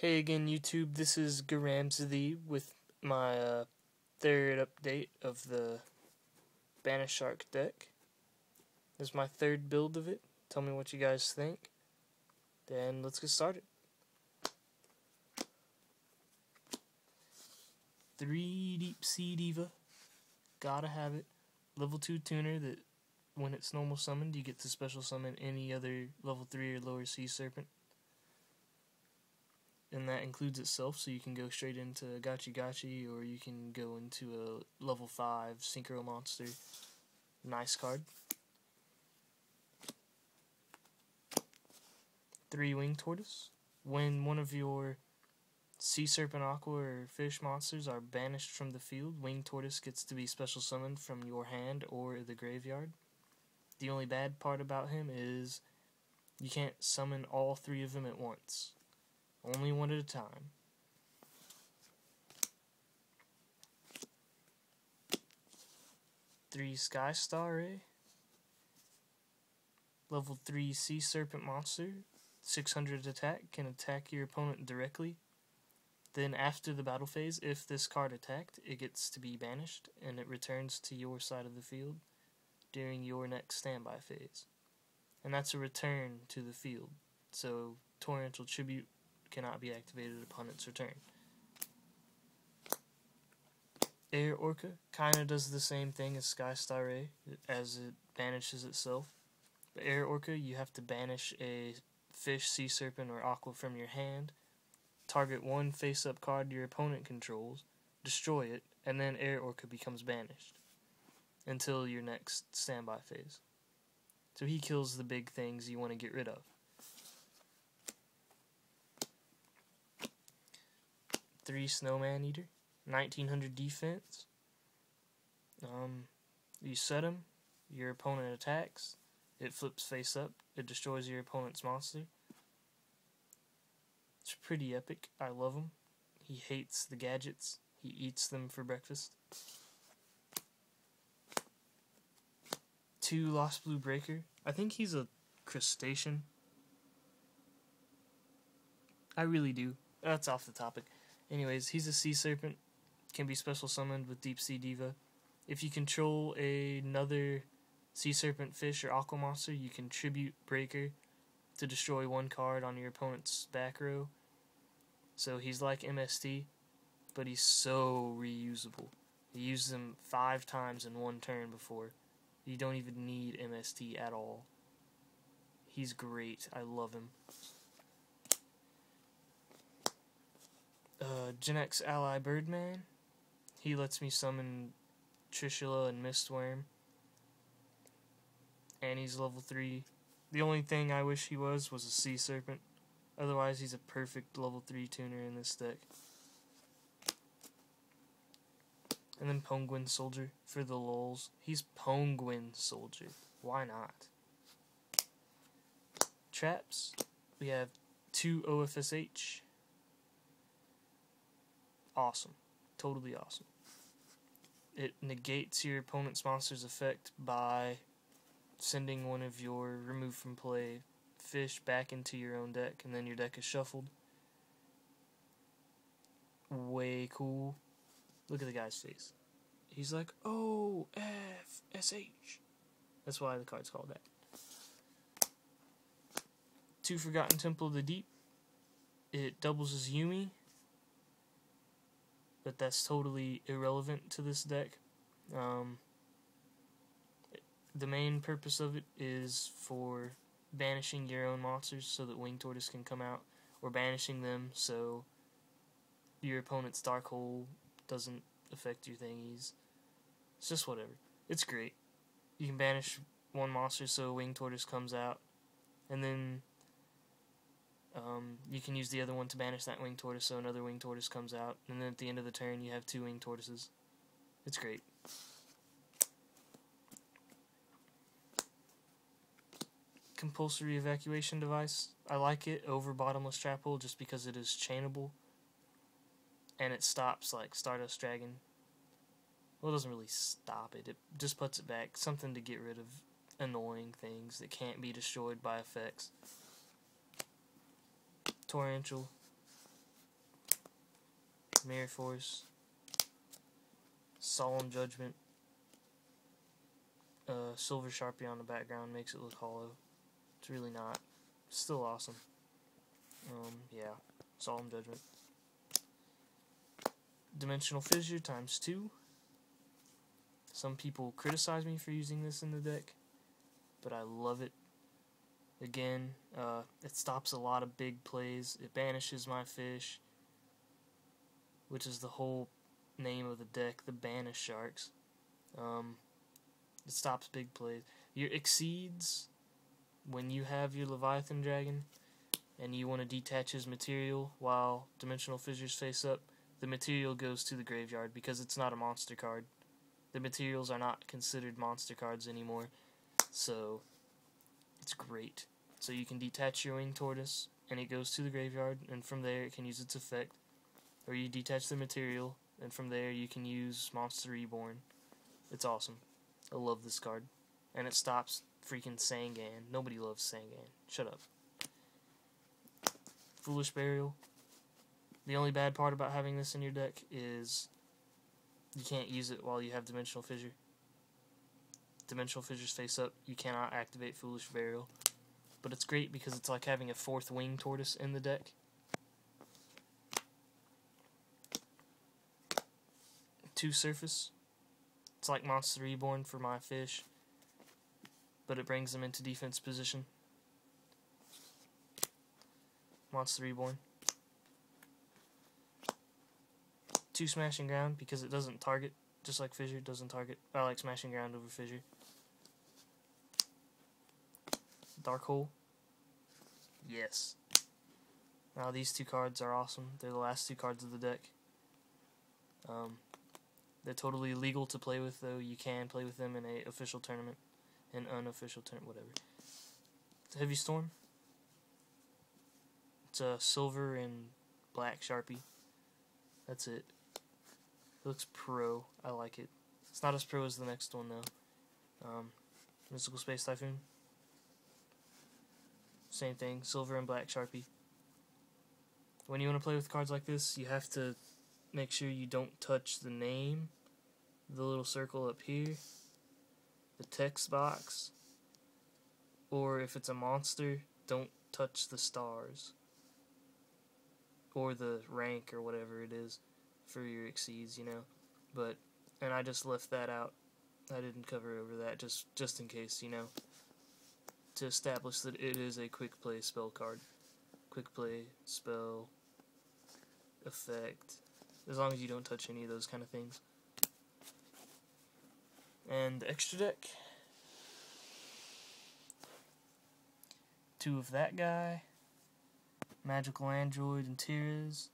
Hey again, YouTube. This is Garamsythe with my third update of the Banisharks deck. This is my third build of it. Tell me what you guys think. Then let's get started. 3 Deep Sea Diva. Gotta have it. Level 2 tuner that when it's normal summoned, you get to special summon any other level 3 or lower sea serpent. And that includes itself, so you can go straight into Gachi, or you can go into a level 5 Synchro Monster. Nice card. 3 Winged Tortoise. When one of your Sea Serpent, Aqua, or Fish monsters are banished from the field, Winged Tortoise gets to be special summoned from your hand or the graveyard. The only bad part about him is you can't summon all 3 of them at once. Only one at a time. Three Sky Star Ray. Level 3 Sea Serpent monster. 600 attack. Can attack your opponent directly. Then after the battle phase, if this card attacked, it gets to be banished, and it returns to your side of the field during your next standby phase. And that's a return to the field. So Torrential Tribute cannot be activated upon its return. Air Orca kinda does the same thing as Sky Star Ray, as it banishes itself. But Air Orca, you have to banish a Fish, Sea Serpent, or Aqua from your hand, target one face-up card your opponent controls, destroy it, and then Air Orca becomes banished until your next standby phase. So he kills the big things you want to get rid of. 3 Snowman Eater, 1900 defense. You set him, your opponent attacks, it flips face up, it destroys your opponent's monster. It's pretty epic. I love him. He hates the gadgets. He eats them for breakfast. 2 Lost Blue Breaker. I think he's a crustacean. I really do. That's off the topic. Anyways, he's a sea serpent, can be special summoned with Deep Sea Diva. If you control another sea serpent, fish, or aqua monster, you can tribute Breaker to destroy one card on your opponent's back row. So he's like MST, but he's so reusable. You used him 5 times in one turn before. You don't even need MST at all. He's great. I love him. Gen X Ally Birdman. He lets me summon Trishula and Mistworm. And he's level 3. The only thing I wish he was a Sea Serpent. Otherwise, he's a perfect level 3 tuner in this deck. And then Penguin Soldier for the lulz. He's Penguin Soldier. Why not? Traps. We have 2 OFSH. Awesome. Totally awesome. It negates your opponent's monster's effect by sending one of your remove from play fish back into your own deck, and then your deck is shuffled. Way cool. Look at the guy's face. He's like, OFSH. That's why the card's called that. 2 Forgotten Temple of the Deep. It doubles as Yumi, but that's totally irrelevant to this deck. The main purpose of it is for banishing your own monsters so that Winged Tortoise can come out, or banishing them so your opponent's Dark Hole doesn't affect your thingies. It's just whatever. It's great. You can banish one monster so Winged Tortoise comes out, and then you can use the other one to banish that Winged Tortoise so another Winged Tortoise comes out, and then at the end of the turn you have 2 Winged Tortoises. It's great. Compulsory Evacuation Device. I like it over Bottomless Trap Hole just because it is chainable, and it stops like Stardust Dragon. Well, it doesn't really stop it, it just puts it back. Something to get rid of annoying things that can't be destroyed by effects. Torrential. Mirror Force, Solemn Judgment, Silver Sharpie on the background makes it look hollow. It's really not. Still awesome. Yeah, Solemn Judgment. Dimensional Fissure times 2. Some people criticize me for using this in the deck, but I love it. Again, it stops a lot of big plays. It banishes my fish, which is the whole name of the deck, the Banisharks. It stops big plays. Your exceeds, when you have your Leviathan Dragon, and you want to detach his material while Dimensional Fissures face up, the material goes to the graveyard because it's not a monster card. The materials are not considered monster cards anymore, so it's great. So you can detach your Winged Tortoise, and it goes to the graveyard, and from there it can use its effect. Or you detach the material, and from there you can use Monster Reborn. It's awesome. I love this card. And it stops freaking Sangan. Nobody loves Sangan. Shut up. Foolish Burial. The only bad part about having this in your deck is you can't use it while you have Dimensional Fissure. Dimensional Fissures face up, you cannot activate Foolish Burial. But it's great because it's like having a 4th Winged Tortoise in the deck. 2 Surface. It's like Monster Reborn for my fish, but it brings them into defense position. Monster Reborn. 2 Smashing Ground because it doesn't target, just like Fissure doesn't target. I like Smashing Ground over Fissure. Dark Hole. Yes. Now these 2 cards are awesome. They're the last 2 cards of the deck. They're totally legal to play with, though. You can play with them in a official tournament, an unofficial tournament, whatever. Heavy Storm. It's a silver and black Sharpie. That's it. It looks pro. I like it. It's not as pro as the next one, though. Mystical Space Typhoon. Same thing. Silver and black Sharpie. When you want to play with cards like this, you have to make sure you don't touch the name, the little circle up here, the text box, or if it's a monster, don't touch the stars, or the rank or whatever it is for your exceeds, you know. But, and I just left that out. I didn't cover over that just in case, you know, to establish that it is a quick play spell card. Quick play, spell, effect, as long as you don't touch any of those kind of things. And the extra deck. 2 of that guy. Magical Android and Tyrez.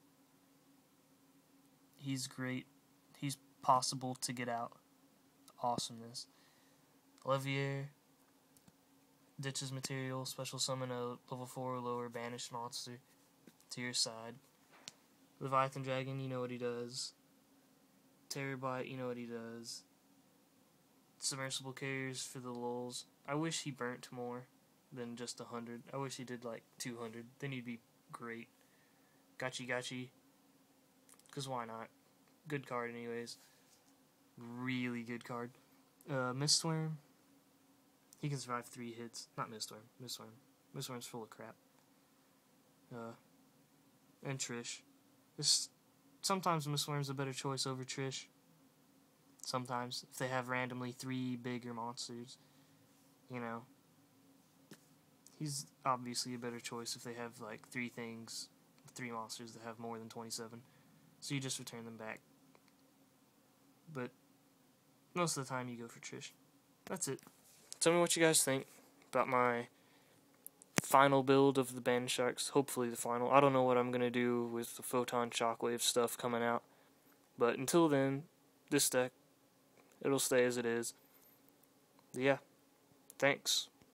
He's great. He's possible to get out. Awesomeness. Levier. Ditches material. Special summon a level 4 or lower banished monster to your side. Leviathan Dragon, you know what he does. Terrorbite, you know what he does. Submersible Carriers for the lulz. I wish he burnt more than just 100. I wish he did like 200. Then he'd be great. Gachi. Because why not? Good card anyways. Really good card. Mistworm. He can survive 3 hits. Not Mistworm. Mistworm's full of crap. And Trish. Sometimes Mistworm's a better choice over Trish. Sometimes, if they have randomly 3 bigger monsters, you know. He's obviously a better choice if they have like 3 monsters that have more than 27. So you just return them back. But most of the time you go for Trish. That's it. Tell me what you guys think about my final build of the Banisharks. Hopefully the final. I don't know what I'm going to do with the Photon Shockwave stuff coming out. But until then, this deck, it'll stay as it is. Yeah. Thanks.